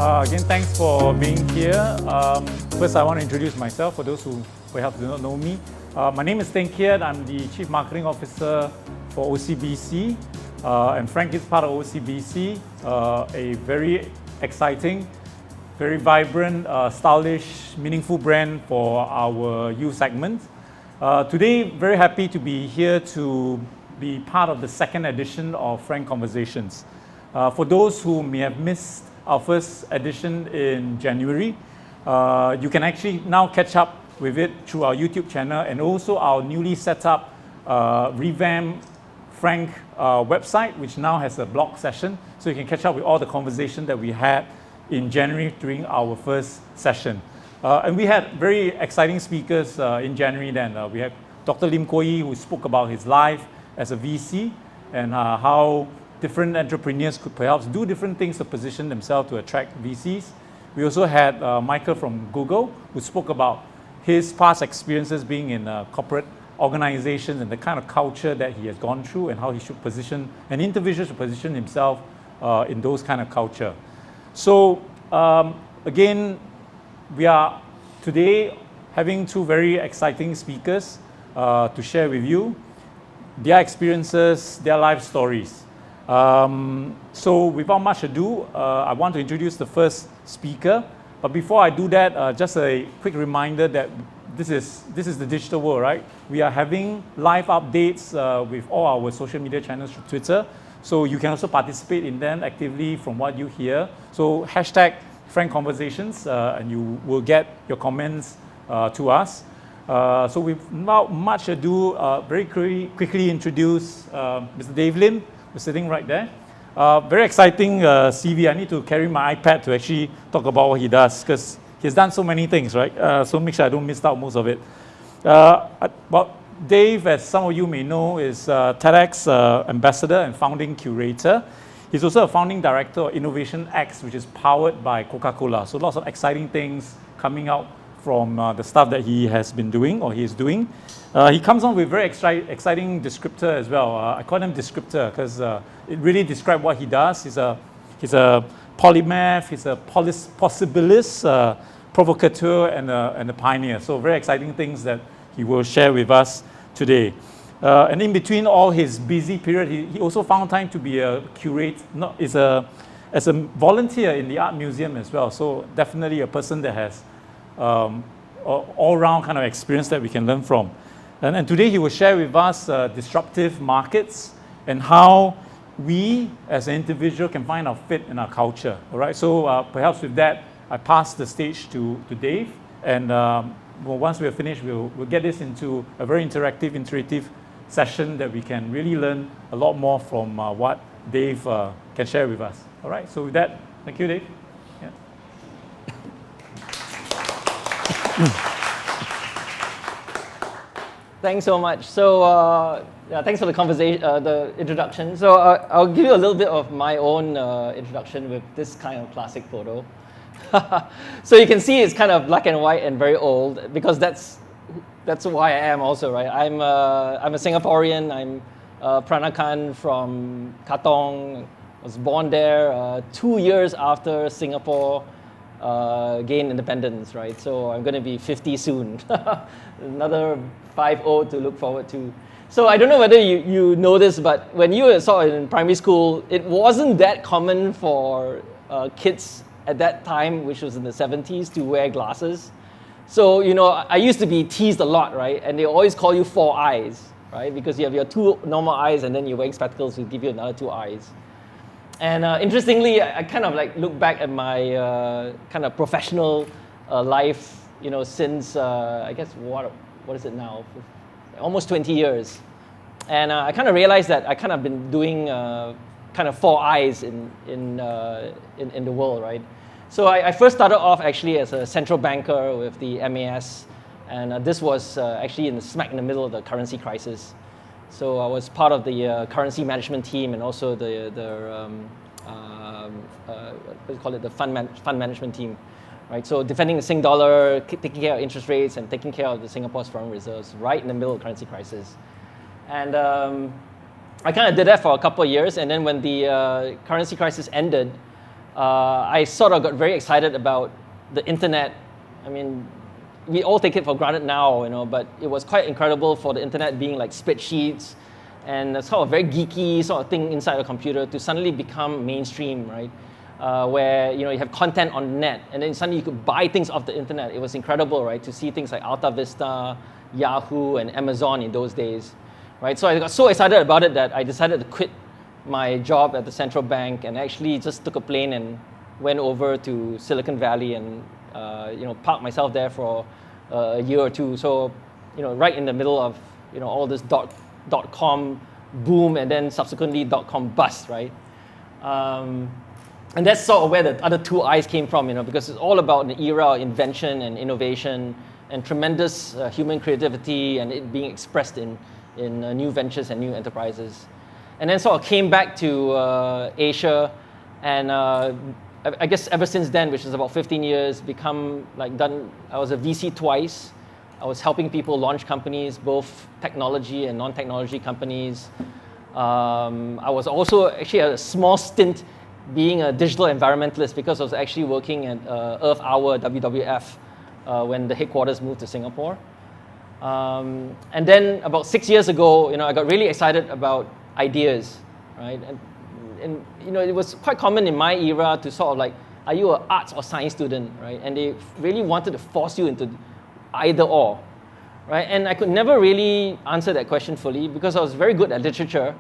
Again, thanks for being here. First, I want to introduce myself for those who perhaps do not know me. My name is Teng Kiat. I'm the Chief Marketing Officer for OCBC. And Frank is part of OCBC, a very exciting, very vibrant, stylish, meaningful brand for our youth segment. Today, very happy to be here to be part of the second edition of Frank Conversations. For those who may have missed our first edition in January, you can actually now catch up with it through our YouTube channel and also our newly set up revamped Frank website, which now has a blog session, so you can catch up with all the conversation that we had in January during our first session. And we had very exciting speakers in January then. We had Dr. Lim who spoke about his life as a VC and how different entrepreneurs could perhaps do different things to position themselves to attract VCs. We also had Michael from Google, who spoke about his past experiences being in corporate organizations and the kind of culture that he has gone through and how he should position, an individual should position himself in those kind of culture. So again, we are today having two very exciting speakers to share with you their experiences, their life stories. So without much ado, I want to introduce the first speaker. But before I do that, just a quick reminder that this is the digital world, right? We are having live updates with all our social media channels through Twitter. So you can also participate in them actively from what you hear. So hashtag Frank Conversations, and you will get your comments to us. So without much ado, very quickly introduce Mr. Dave Lim, who's sitting right there. Very exciting CV. I need to carry my iPad to actually talk about what he does because he's done so many things, right? So make sure I don't miss out most of it. But Dave, as some of you may know, is TEDx ambassador and founding curator. He's also a founding director of Innovation X, which is powered by Coca-Cola. So lots of exciting things coming out from the stuff that he has been doing or he is doing. He comes on with very exciting descriptor as well. I call him descriptor because it really describes what he does. He's a polymath, he's a possibilist, provocateur, and a pioneer. So very exciting things that he will share with us today. And in between all his busy period, he also found time to be a curator, as a volunteer in the art museum as well. So definitely a person that has all-round kind of experience that we can learn from. And today he will share with us disruptive markets and how we as an individual can find our fit in our culture. All right, so perhaps with that, I pass the stage to Dave. And once we're finished, we'll get this into a very interactive, intuitive session that we can really learn a lot more from what Dave can share with us. All right, so with that, thank you, Dave. Yeah. Thanks so much. So yeah, thanks for the conversation, the introduction. So I'll give you a little bit of my own introduction with this kind of classic photo. So you can see it's kind of black and white and very old because that's who I am also, right? I'm a Singaporean. I'm Peranakan from Katong. I was born there 2 years after Singapore gained independence, right? So I'm going to be 50 soon. Another 50 to look forward to. So I don't know whether you know this, but when you were sort of in primary school, it wasn't that common for kids at that time, which was in the 70s, to wear glasses. So, you know, I used to be teased a lot, right? And they always call you 4 eyes, right? Because you have your 2 normal eyes and then you're wearing spectacles, which give you another 2 eyes. And interestingly, I kind of like look back at my kind of professional life, you know, since I guess what is it now? Almost 20 years. And I kind of realized that I kind of been doing kind of 4 eyes in the world, right? So I first started off actually as a central banker with the MAS, and this was actually smack in the middle of the currency crisis. So I was part of the currency management team and also the what do you call it, the fund management team, right? So defending the Sing dollar, taking care of interest rates, and taking care of the Singapore's foreign reserves right in the middle of the currency crisis. And I kind of did that for a couple of years, and then when the currency crisis ended, I sort of got very excited about the internet. I mean, we all take it for granted now, but it was quite incredible for the internet being like spreadsheets and sort of very geeky sort of thing inside a computer to suddenly become mainstream, right? Where you have content on the net, and then suddenly you could buy things off the internet. It was incredible, right? To see things like Alta Vista, Yahoo, and Amazon in those days, right? So I got so excited about it that I decided to quit my job at the central bank and actually just took a plane and went over to Silicon Valley and parked myself there for a year or two. So right in the middle of all this dot-com boom and then subsequently dot-com bust, right? And that's sort of where the other two I's came from, because it's all about an era of invention and innovation and tremendous human creativity and it being expressed in new ventures and new enterprises. And then sort of came back to Asia, and I guess ever since then, which is about 15 years, I was a VC twice. I was helping people launch companies, both technology and non-technology companies. I was also actually a small stint being a digital environmentalist because I was actually working at Earth Hour, WWF, when the headquarters moved to Singapore. And then about 6 years ago, I got really excited about ideas, right? And it was quite common in my era to sort of like, are you an arts or science student, right? And they really wanted to force you into either or, right? And I could never really answer that question fully because I was very good at literature,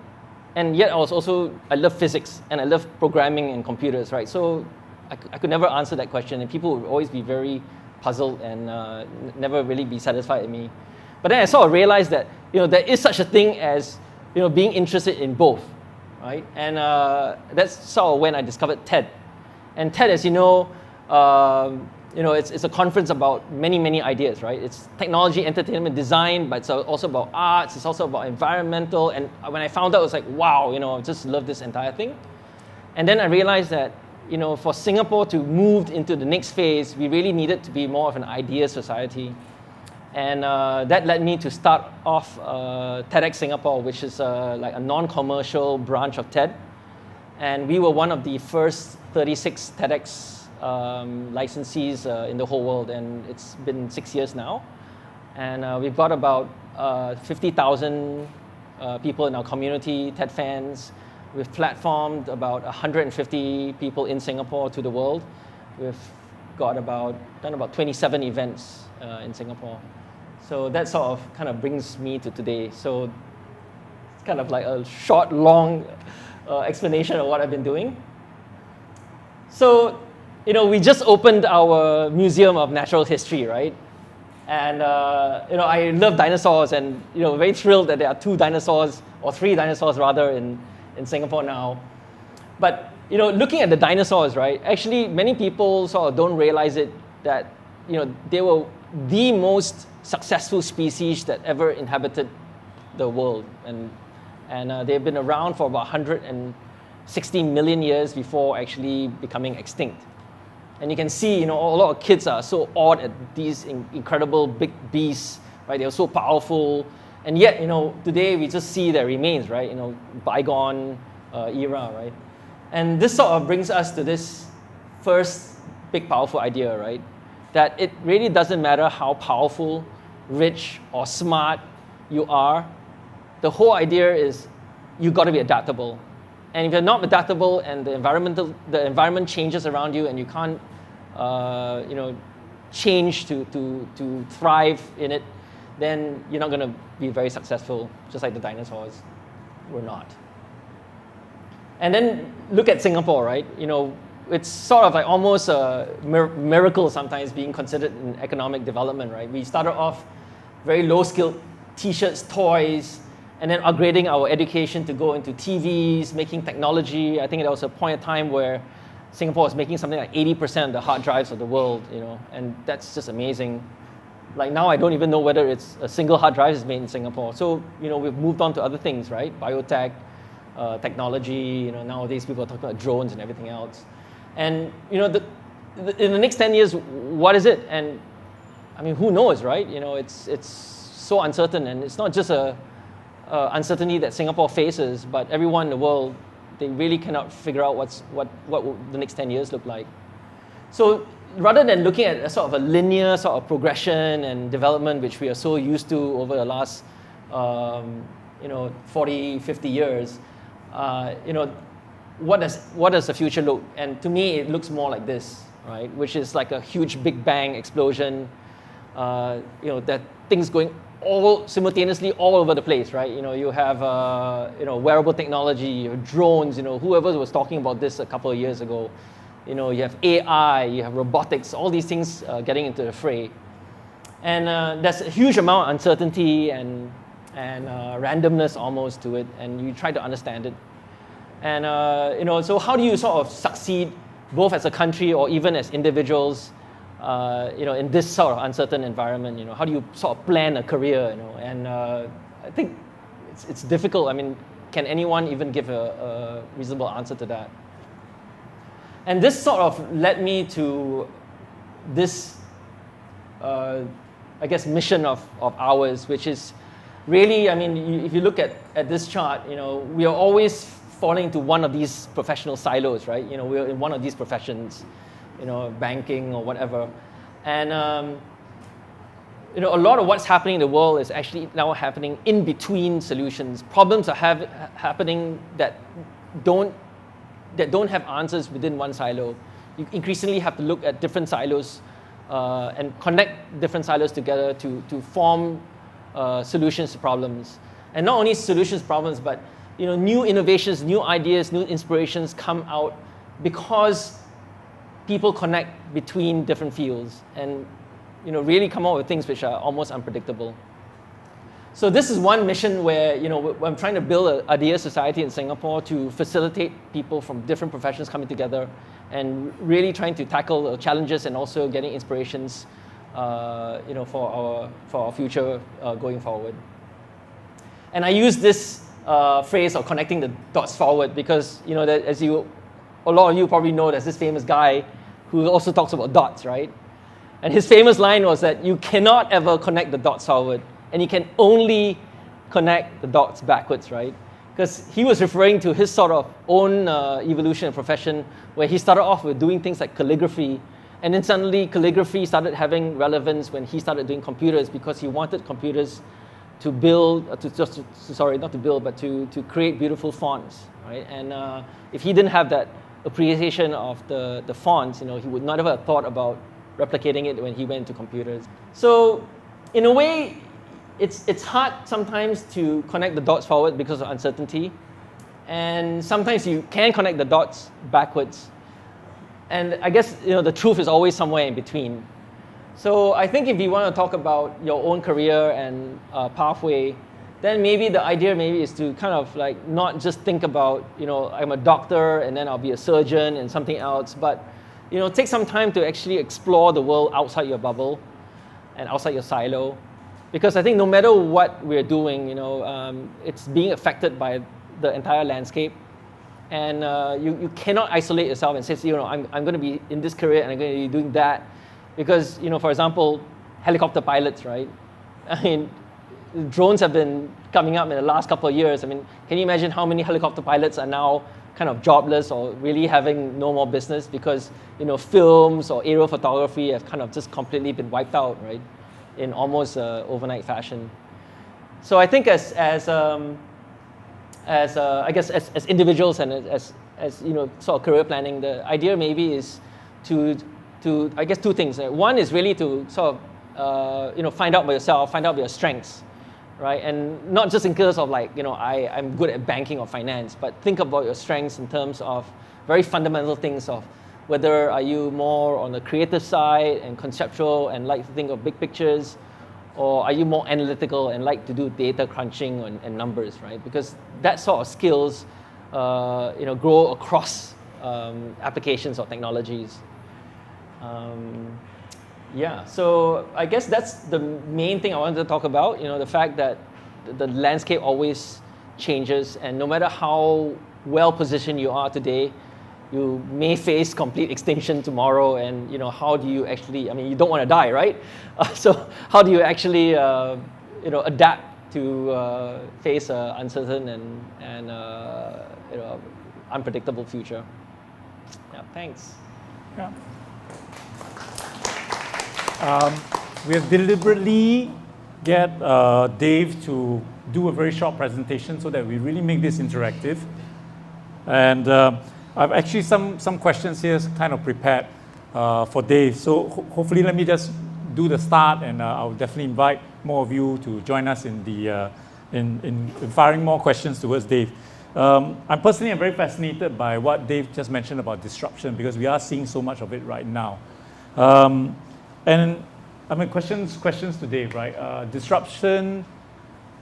and yet I love physics and I love programming and computers, right? So I could never answer that question, and people would always be very puzzled and never really be satisfied with me. But then I sort of realized that there is such a thing as being interested in both, right? And that's sort of when I discovered TED. And TED, as it's a conference about many ideas, right? It's technology, entertainment, design, but it's also about arts. It's also about environmental. And when I found out, I was like, wow, I just love this entire thing. And then I realized that for Singapore to move into the next phase, we really needed to be more of an idea society. And that led me to start off TEDx Singapore, which is like a non-commercial branch of TED. And we were one of the first 36 TEDx licensees in the whole world, and it's been 6 years now. And we've got about 50,000 people in our community, TED fans. We've platformed about 150 people in Singapore to the world. We've done about 27 events in Singapore. So that sort of kind of brings me to today. So it's kind of like a short, long explanation of what I've been doing. So, we just opened our Museum of Natural History, right? And, I love dinosaurs and, very thrilled that there are 2 dinosaurs, or 3 dinosaurs rather, in Singapore now. But, looking at the dinosaurs, right, actually many people sort of don't realize it that, they were the most successful species that ever inhabited the world. And they've been around for about 160 million years before actually becoming extinct. And you can see, a lot of kids are so awed at these incredible big beasts, right? They're so powerful. And yet, today we just see their remains, right? Bygone era, right? And this sort of brings us to this first big powerful idea, right? That it really doesn't matter how powerful, rich, or smart you are. The whole idea is you've got to be adaptable. And if you're not adaptable and the environment changes around you and you can't change to thrive in it, then you're not going to be very successful, just like the dinosaurs were not. And then look at Singapore, right? It's sort of like almost a miracle sometimes being considered in economic development, right? We started off very low-skilled t-shirts, toys, and then upgrading our education to go into TVs, making technology. I think there was a point in time where Singapore was making something like 80% of the hard drives of the world, and that's just amazing. Like now, I don't even know whether it's a single hard drive is made in Singapore. So, we've moved on to other things, right? Biotech, technology. Nowadays people are talking about drones and everything else. And in the next 10 years, what is it? And I mean, who knows, right? It's so uncertain, and it's not just a uncertainty that Singapore faces, but everyone in the world They really cannot figure out what will the next 10 years look like. So rather than looking at a sort of a linear sort of progression and development, which we are so used to over the last 40, 50 years, what does the future look? And to me, it looks more like this, right? Which is like a huge Big Bang explosion. That things going all simultaneously all over the place, right? You have wearable technology, you have drones. Whoever was talking about this a couple of years ago. You have AI, you have robotics, all these things getting into the fray. And there's a huge amount of uncertainty and randomness almost to it, and you try to understand it. And so how do you sort of succeed, both as a country or even as individuals, in this sort of uncertain environment? How do you sort of plan a career? And I think it's difficult. I mean, can anyone even give a reasonable answer to that? And this sort of led me to this, mission of ours, which is really, if you look at this chart, we are always falling into one of these professional silos, right? We're in one of these professions, banking or whatever. And, a lot of what's happening in the world is actually now happening in between solutions. Problems are happening that don't have answers within one silo. You increasingly have to look at different silos and connect different silos together to form solutions to problems. And not only solutions to problems, but new innovations, new ideas, new inspirations come out because people connect between different fields and really come out with things which are almost unpredictable. So this is one mission where I'm trying to build an idea society in Singapore to facilitate people from different professions coming together and really trying to tackle challenges and also getting inspirations, for our future going forward. And I use this phrase of connecting the dots forward because that a lot of you probably know there's this famous guy who also talks about dots, right? And his famous line was that you cannot ever connect the dots forward, and you can only connect the dots backwards, right? Because he was referring to his sort of own evolution and profession, where he started off with doing things like calligraphy, and then suddenly calligraphy started having relevance when he started doing computers, because he wanted computers to build, to create beautiful fonts, right? And if he didn't have that appreciation of the fonts, he would not have thought about replicating it when he went to computers. So, in a way, it's hard sometimes to connect the dots forward because of uncertainty, and sometimes you can connect the dots backwards. And I guess the truth is always somewhere in between. So I think if you want to talk about your own career and pathway, then maybe the idea is to kind of like not just think about I'm a doctor and then I'll be a surgeon and something else, but take some time to actually explore the world outside your bubble and outside your silo. Because I think no matter what we're doing, it's being affected by the entire landscape. And you cannot isolate yourself and say, I'm going to be in this career and I'm going to be doing that. Because, for example, helicopter pilots, right? I mean, drones have been coming up in the last couple of years. I mean, can you imagine how many helicopter pilots are now kind of jobless or really having no more business because, films or aerial photography have kind of just completely been wiped out, right? In almost overnight fashion. So I think as individuals and as sort of career planning, the idea maybe is to I guess two things. One is really to sort of find out about yourself, find out about your strengths, right? And not just in terms of like I'm good at banking or finance, but think about your strengths in terms of very fundamental things of whether are you more on the creative side and conceptual and like to think of big pictures, or are you more analytical and like to do data crunching and numbers, right? Because that sort of skills, grow across applications or technologies. So I guess that's the main thing I wanted to talk about. The fact that the landscape always changes, and no matter how well positioned you are today, you may face complete extinction tomorrow, and how do you actually? You don't want to die, right? So how do you actually, adapt to face uncertain and unpredictable future. Yeah, thanks. Yeah. We have deliberately get Dave to do a very short presentation so that we really make this interactive. And I've actually some questions here kind of prepared for Dave. So hopefully let me just do the start, and I'll definitely invite more of you to join us in the in firing more questions towards Dave. I'm personally very fascinated by what Dave just mentioned about disruption, because we are seeing so much of it right now. And I mean, questions to Dave, right? Disruption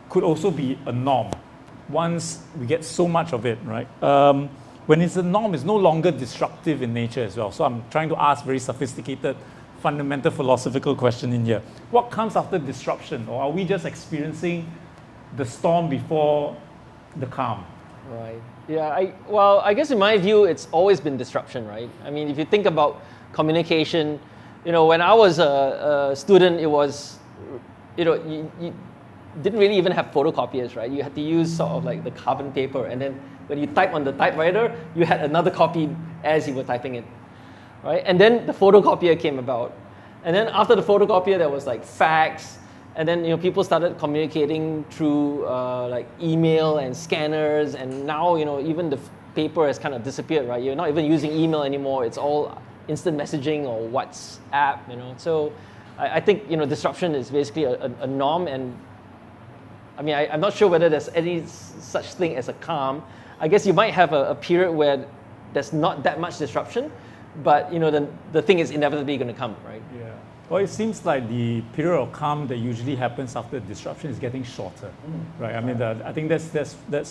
could also be a norm once we get so much of it, right? When it's a norm, it's no longer disruptive in nature as well. So I'm trying to ask very sophisticated, fundamental philosophical question in here. What comes after disruption? Or are we just experiencing the storm before the calm? Right. Yeah, well, I guess in my view, it's always been disruption, right? I mean, if you think about communication, you know, when I was a student, it was, you know, you didn't really even have photocopiers, right? You had to use sort of like the carbon paper, and then when you type on the typewriter, you had another copy as you were typing it, right? And then the photocopier came about. And then after the photocopier, there was like fax, and then, you know, people started communicating through like email and scanners, and now, you know, even the paper has kind of disappeared, right? You're not even using email anymore. It's all instant messaging or WhatsApp, you know. So I think, you know, disruption is basically a norm, and I mean, I'm not sure whether there's any such thing as a calm. I guess you might have a period where there's not that much disruption, but, you know, the thing is inevitably going to come, right? Yeah. Well, it seems like the period of calm that usually happens after disruption is getting shorter, right? I mean, I think that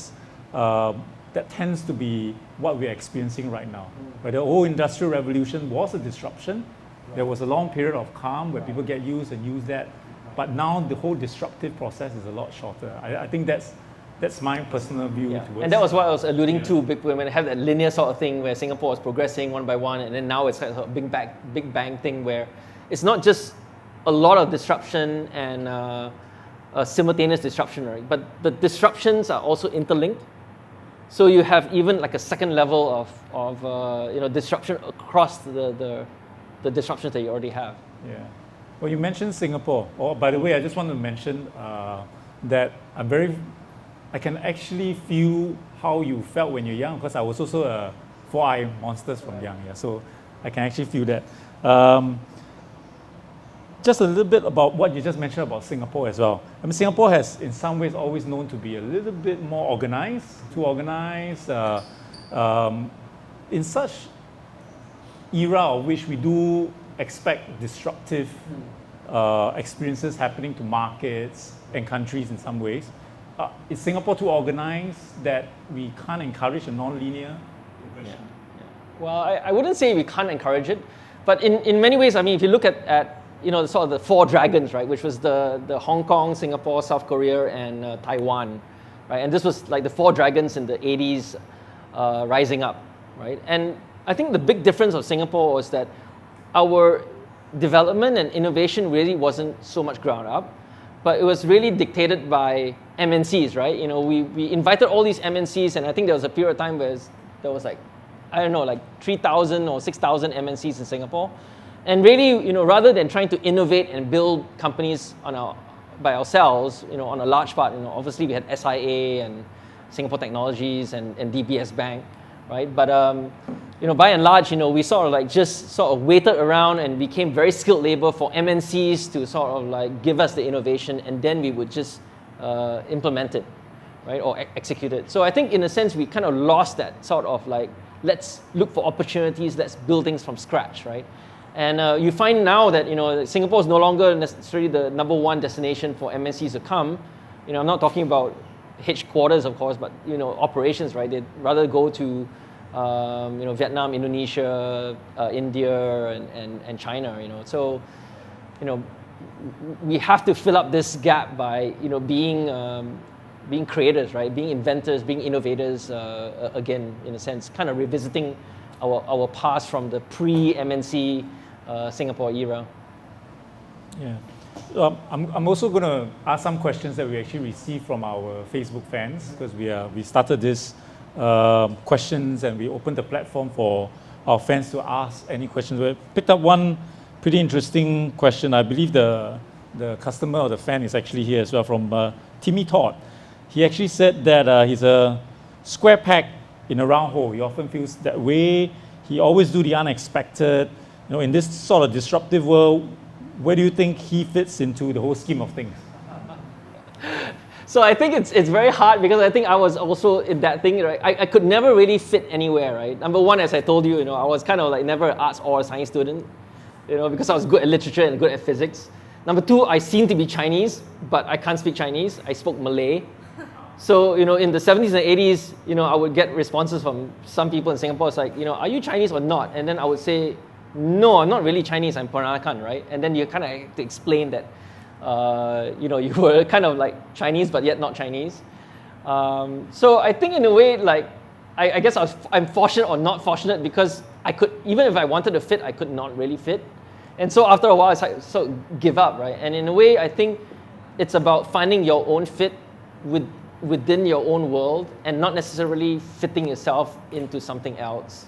tends to be what we're experiencing right now. Right? The whole industrial revolution was a disruption. There was a long period of calm where people get used and use that. But now the whole disruptive process is a lot shorter. I think that's my personal view. Yeah. Towards, and that was what I was alluding to when I had that linear sort of thing where Singapore was progressing one by one, and then now it's like a big bang thing where it's not just a lot of disruption and a simultaneous disruption, right? But the disruptions are also interlinked. So you have even like a second level of you know, disruption across the disruptions that you already have. Yeah. Well, you mentioned Singapore. Oh, by the way, I just want to mention that I can actually feel how you felt when you're young, because I was also a 4-eye monsters from young. Yeah, so I can actually feel that. Just a little bit about what you just mentioned about Singapore as well. I mean, Singapore has, in some ways, always known to be a little bit more organized, too organized. In such era of which we do expect disruptive experiences happening to markets and countries in some ways. Is Singapore too organized that we can't encourage a non-linear progression? Yeah. Well, I wouldn't say we can't encourage it, but in many ways, I mean, if you look at you know, sort of the four dragons, right, which was the Hong Kong, Singapore, South Korea, and Taiwan, right, and this was like the four dragons in the 80s rising up, right, and I think the big difference of Singapore was that our development and innovation really wasn't so much ground up, but it was really dictated by MNCs, right? You know, we invited all these MNCs, and I think there was a period of time where there was like, I don't know, like 3,000 or 6,000 MNCs in Singapore. And really, you know, rather than trying to innovate and build companies by ourselves, you know, on a large part, you know, obviously we had SIA and Singapore Technologies and DBS Bank, right? But you know, by and large, you know, we sort of like just sort of waited around and became very skilled labor for MNCs to sort of like give us the innovation, and then we would just implement it, right, or execute it. So I think in a sense we kind of lost that sort of like, let's look for opportunities, let's build things from scratch, right? And you find now that, you know, Singapore is no longer necessarily the number one destination for MNCs to come. You know, I'm not talking about headquarters, of course, but, you know, operations, right? They'd rather go to, you know, Vietnam, Indonesia, India, and China, you know. So, you know, we have to fill up this gap by, you know, being creators, right? Being inventors, being innovators, again, in a sense, kind of revisiting our past from the pre-MNC Singapore era. Yeah. I'm also going to ask some questions that we actually received from our Facebook fans, because we started this questions, and we opened the platform for our fans to ask any questions. We picked up one pretty interesting question. I believe the customer or the fan is actually here as well, from Timmy Todd. He actually said that he's a square peg in a round hole. He often feels that way. He always do the unexpected. You know, in this sort of disruptive world, where do you think he fits into the whole scheme of things? So I think it's very hard, because I think I was also in that thing, right? I could never really fit anywhere, right? Number one, as I told you, I was kind of like never an arts or a science student, because I was good at literature and good at physics. Number two, I seem to be Chinese, but I can't speak Chinese. I spoke Malay. So, in the 70s and 80s, I would get responses from some people in Singapore. It's like, are you Chinese or not? And then I would say, no, I'm not really Chinese, I'm Peranakan, right? And then you kind of have to explain that, you were kind of like Chinese, but yet not Chinese. So I think in a way, like, I guess I'm fortunate or not fortunate, because I could, even if I wanted to fit, I could not really fit. And so after a while, I sort of give up, right? And in a way, I think it's about finding your own fit within your own world, and not necessarily fitting yourself into something else.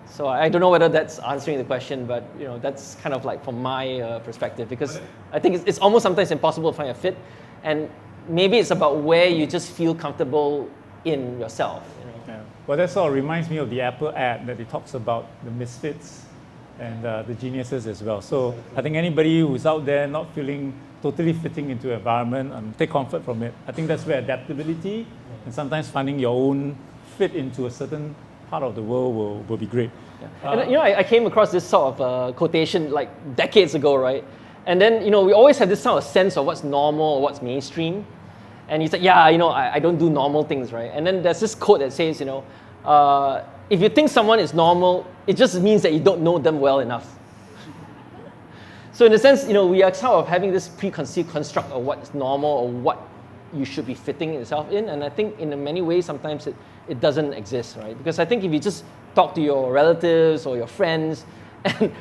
So I don't know whether that's answering the question, but that's kind of like from my perspective, because I think it's almost sometimes impossible to find a fit, and maybe it's about where you just feel comfortable in yourself. Yeah. Well, that sort of reminds me of the Apple ad that it talks about the misfits and the geniuses as well. So I think anybody who's out there not feeling totally fitting into an environment, take comfort from it. I think that's where adaptability and sometimes finding your own fit into a certain part of the world will be great. Yeah. And I came across this sort of quotation like decades ago, right? And then we always have this sort of sense of what's normal or what's mainstream. And he said, yeah, I don't do normal things, right? And then there's this quote that says, if you think someone is normal, it just means that you don't know them well enough. So in a sense, we are sort of having this preconceived construct of what's normal or what you should be fitting yourself in. And I think in many ways, sometimes it doesn't exist, right? Because I think if you just talk to your relatives or your friends, and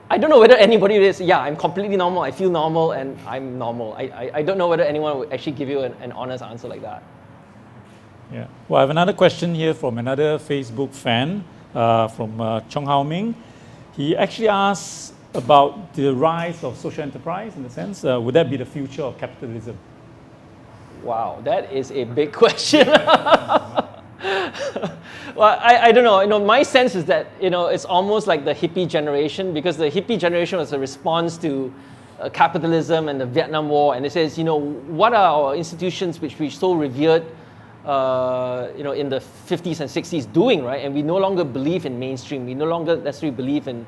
I don't know whether anybody is, yeah, I'm completely normal, I feel normal, and I'm normal. I don't know whether anyone would actually give you an honest answer like that. Yeah. Well, I have another question here from another Facebook fan, from Chong Hao Ming. He actually asks about the rise of social enterprise, in a sense. Would that be the future of capitalism? Wow, that is a big question. Well, I don't know. My sense is that it's almost like the hippie generation, because the hippie generation was a response to capitalism and the Vietnam War, and it says, what are our institutions which we so revered, in the 50s and 60s doing, right? And we no longer believe in mainstream. We no longer necessarily believe in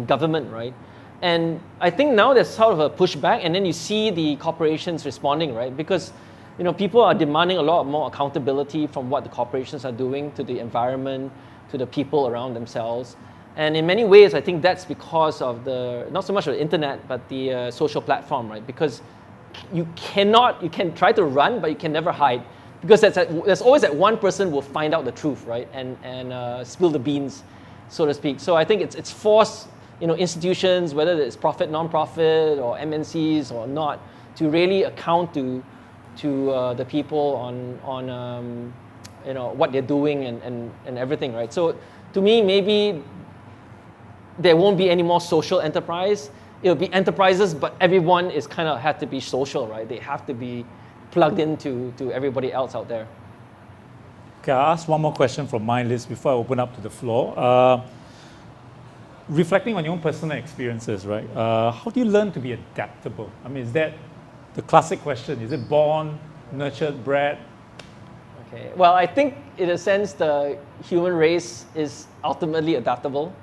government, right? And I think now there's sort of a pushback, and then you see the corporations responding, right? Because people are demanding a lot more accountability from what the corporations are doing to the environment, to the people around themselves. And in many ways, I think that's because of not so much of the internet, but the social platform, right? Because you can try to run, but you can never hide. Because there's always that one person will find out the truth, right? And spill the beans, so to speak. So I think it's forced, institutions, whether it's profit, non-profit, or MNCs or not, to really account to the people on what they're doing and everything, right? So to me, maybe there won't be any more social enterprise. It'll be enterprises, but everyone is kind of have to be social, right? They have to be plugged into everybody else out there. Okay, I'll ask one more question from my list before I open up to the floor. Reflecting on your own personal experiences, right? How do you learn to be adaptable? I mean, is that the classic question? Is it born, nurtured, bred? Okay. Well, I think in a sense the human race is ultimately adaptable,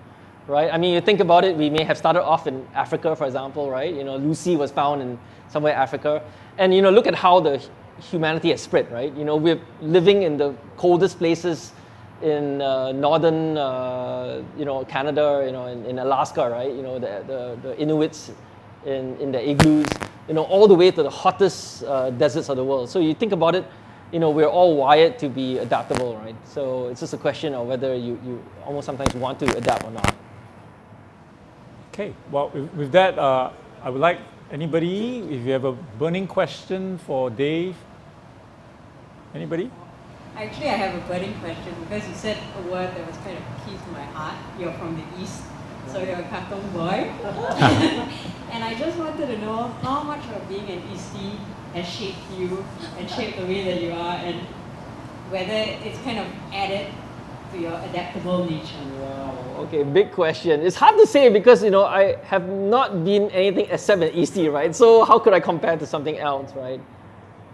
right? I mean, you think about it, we may have started off in Africa, for example, right? Lucy was found in somewhere Africa. And look at how the humanity has spread, right? We're living in the coldest places in northern, Canada, in Alaska, right? The Inuits in the igloos, all the way to the hottest deserts of the world. So you think about it, we're all wired to be adaptable, right? So it's just a question of whether you almost sometimes want to adapt or not. Okay, well, with that, I would like anybody, if you have a burning question for Dave, anybody? Actually, I have a burning question because you said a word that was kind of key to my heart. You're from the East, so you're a Katong boy. And I just wanted to know how much of being an Eastie has shaped you and shaped the way that you are, and whether it's kind of added to your adaptable nature. Wow, okay, big question. It's hard to say because, I have not been anything except an Eastie, right? So how could I compare to something else, right?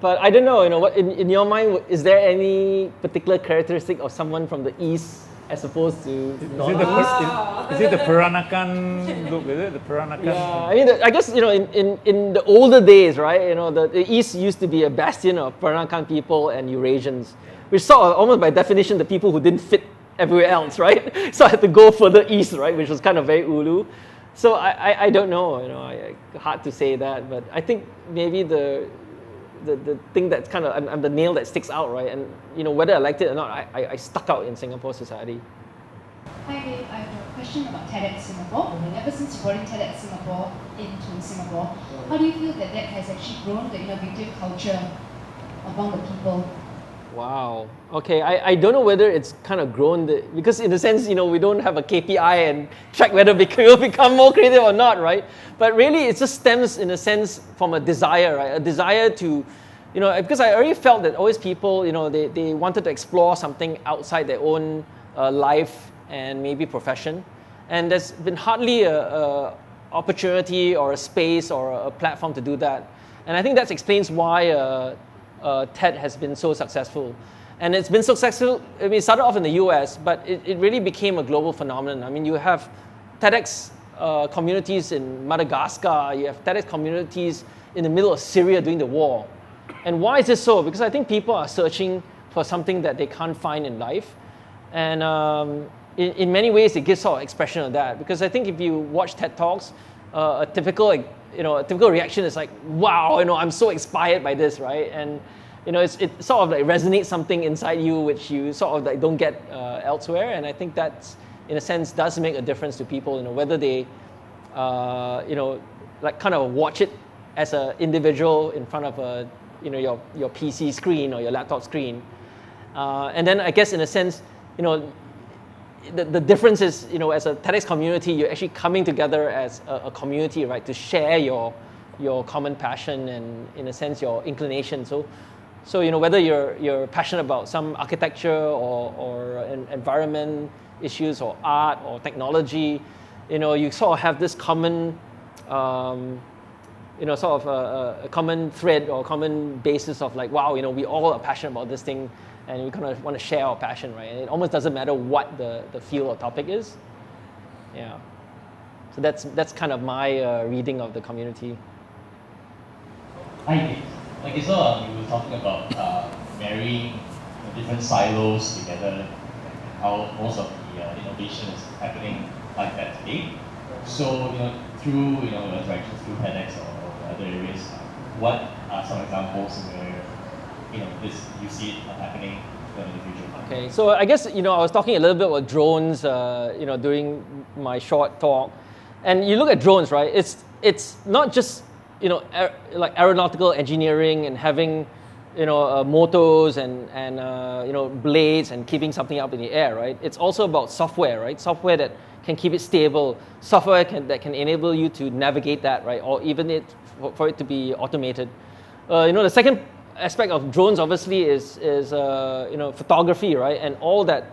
But I don't know, what in your mind, is there any particular characteristic of someone from the East as opposed to Is it the Peranakan look? Is it the Peranakan? Yeah, I mean, I guess, in the older days, right, the East used to be a bastion of Peranakan people and Eurasians, which sort of, almost by definition, the people who didn't fit everywhere else, right? So I had to go further east, right, which was kind of very Ulu. So I don't know, hard to say that, but I think maybe the thing that's kind of, I'm the nail that sticks out, right? And, whether I liked it or not, I stuck out in Singapore society. Hi Dave, I have a question about TEDx Singapore. And ever since you brought in TEDx Singapore into Singapore, how do you feel that has actually grown the innovative culture among the people? Wow. Okay, I don't know whether it's kind of grown, because in a sense, we don't have a KPI and track whether we'll become more creative or not, right? But really, it just stems, in a sense, from a desire, right? A desire to, because I already felt that always people, they wanted to explore something outside their own life and maybe profession. And there's been hardly a opportunity or a space or a platform to do that. And I think that explains why TED has been so successful. And it's been successful, I mean, it started off in the US, but it really became a global phenomenon. I mean, you have TEDx communities in Madagascar, you have TEDx communities in the middle of Syria during the war. And why is this so? Because I think people are searching for something that they can't find in life. And in many ways, it gives sort of expression of that. Because I think if you watch TED Talks, a typical reaction is like, wow, I'm so inspired by this, right? And it sort of like resonates something inside you which you sort of like don't get elsewhere. And I think that, in a sense, does make a difference to people, whether they, like kind of watch it as an individual in front of a, your PC screen or your laptop screen. And then I guess in a sense, the difference is, as a TEDx community, you're actually coming together as a community, right, to share your common passion and, in a sense, your inclination. So whether you're passionate about some architecture or environment issues or art or technology, you sort of have this common, sort of a common thread or common basis of like, wow, we all are passionate about this thing. And we kind of want to share our passion, right? And it almost doesn't matter what the field or topic is. Yeah. So that's kind of my reading of the community. Hi, Dave. Okay, so you were talking about marrying different silos together, and how most of the innovation is happening like that today. So, through your interactions through TEDx or other areas, what are some examples where you see it happening in the future? Okay, so I guess I was talking a little bit about drones, during my short talk, and you look at drones, right? It's not just like aeronautical engineering and having motors and blades and keeping something up in the air, right? It's also about software, right? Software that can keep it stable, software that can enable you to navigate that, right? Or even for it to be automated. The second aspect of drones obviously is photography, right? And all that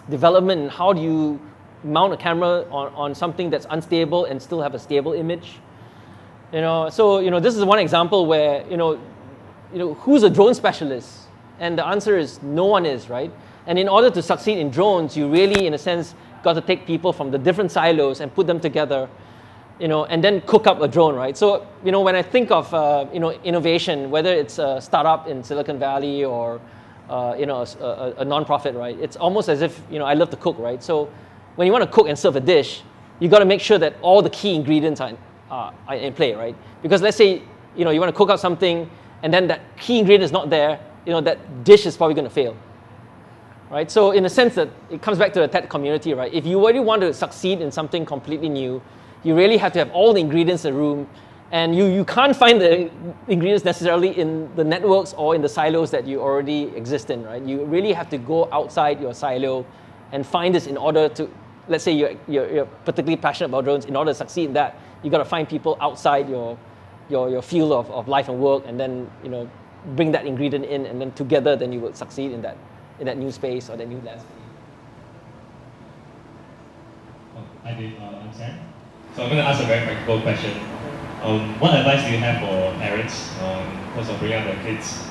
development and how do you mount a camera on something that's unstable and still have a stable image. So this is one example where who's a drone specialist? And the answer is no one is, right? And in order to succeed in drones, you really, in a sense, got to take people from the different silos and put them together, and then cook up a drone, right? So, when I think of, innovation, whether it's a startup in Silicon Valley or, a nonprofit, right? It's almost as if, I love to cook, right? So when you want to cook and serve a dish, you got to make sure that all the key ingredients are in play, right? Because let's say, you want to cook up something and then that key ingredient is not there, that dish is probably going to fail, right? So in a sense that it comes back to the TED community, right? If you really want to succeed in something completely new, you really have to have all the ingredients in the room And you can't find the ingredients necessarily in the networks or in the silos that you already exist in, right? You really have to go outside your silo and find this in order to, let's say you're particularly passionate about drones. In order to succeed in that, you got to find people outside your field of life and work, and then bring that ingredient in, and then together, then you will succeed in that new space or that new landscape. Hi Dave, I'm Sam. So I'm going to ask a very practical question. What advice do you have for parents in terms of bringing up their kids,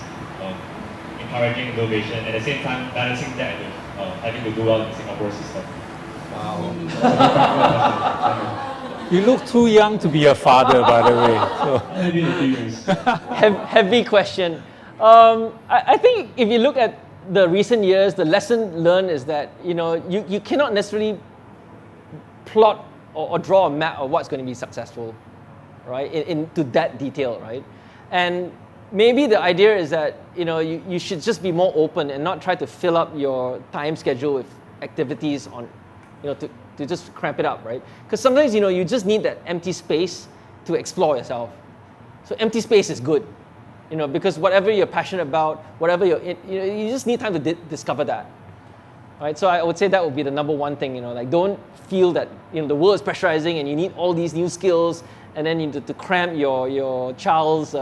encouraging innovation, at the same time balancing that with having to do well in the Singapore system? Wow. You look too young to be a father, by the way. So. Maybe in a few years. Heavy question. I think if you look at the recent years, the lesson learned is that you cannot necessarily plot or draw a map of what's going to be successful, right? Into that detail, right? And maybe the idea is that you should just be more open and not try to fill up your time schedule with activities on, to just cramp it up, right? Because sometimes you just need that empty space to explore yourself. So empty space is good, because whatever you're passionate about, whatever you just need time to discover that. Right, so I would say that would be the number one thing. Like don't feel that the world is pressurizing and you need all these new skills, and then you need to cramp your child's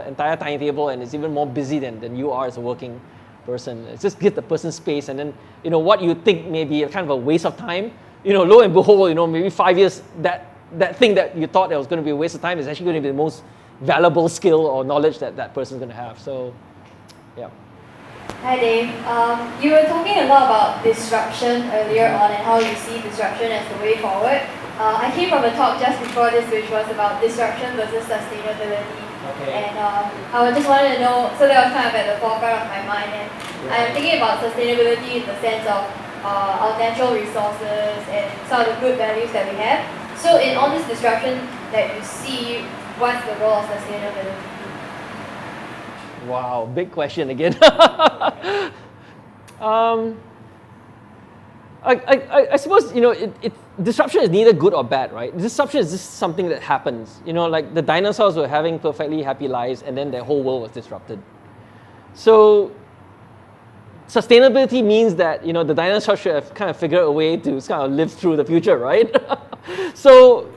entire timetable, and it's even more busy than you are as a working person. It's just give the person space, and then what you think may be a kind of a waste of time. Lo and behold, maybe 5 years that thing that you thought that was going to be a waste of time is actually going to be the most valuable skill or knowledge that person's going to have. So, yeah. Hi Dave, you were talking a lot about disruption earlier on and how you see disruption as the way forward. I came from a talk just before this which was about disruption versus sustainability. Okay. And I just wanted to know, so that was kind of at the forefront of my mind, and I'm thinking about sustainability in the sense of our natural resources and some of the good values that we have. So in all this disruption that you see, what's the role of sustainability? Wow, big question again. I suppose disruption is neither good or bad, right? Disruption is just something that happens. Like the dinosaurs were having perfectly happy lives, and then their whole world was disrupted. So sustainability means that the dinosaurs should have kind of figured a way to kind of live through the future, right? So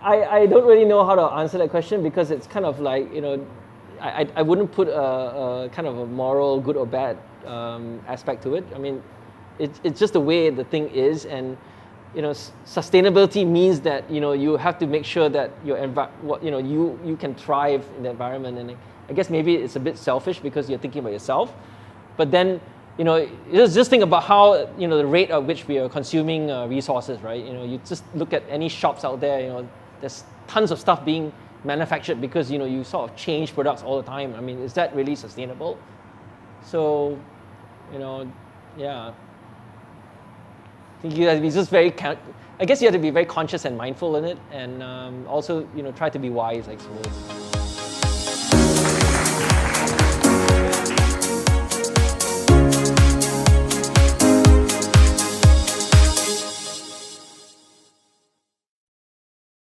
I don't really know how to answer that question, because it's kind of like I wouldn't put a kind of a moral good or bad aspect to it. I mean, it's just the way the thing is, and sustainability means that you have to make sure that your you can thrive in the environment. And I guess maybe it's a bit selfish because you're thinking about yourself, but then just think about how the rate at which we are consuming resources, right? You just look at any shops out there. There's tons of stuff being manufactured because you sort of change products all the time. I mean, is that really sustainable? So, yeah. I think you have to be just I guess you have to be very conscious and mindful in it, and also try to be wise, I suppose.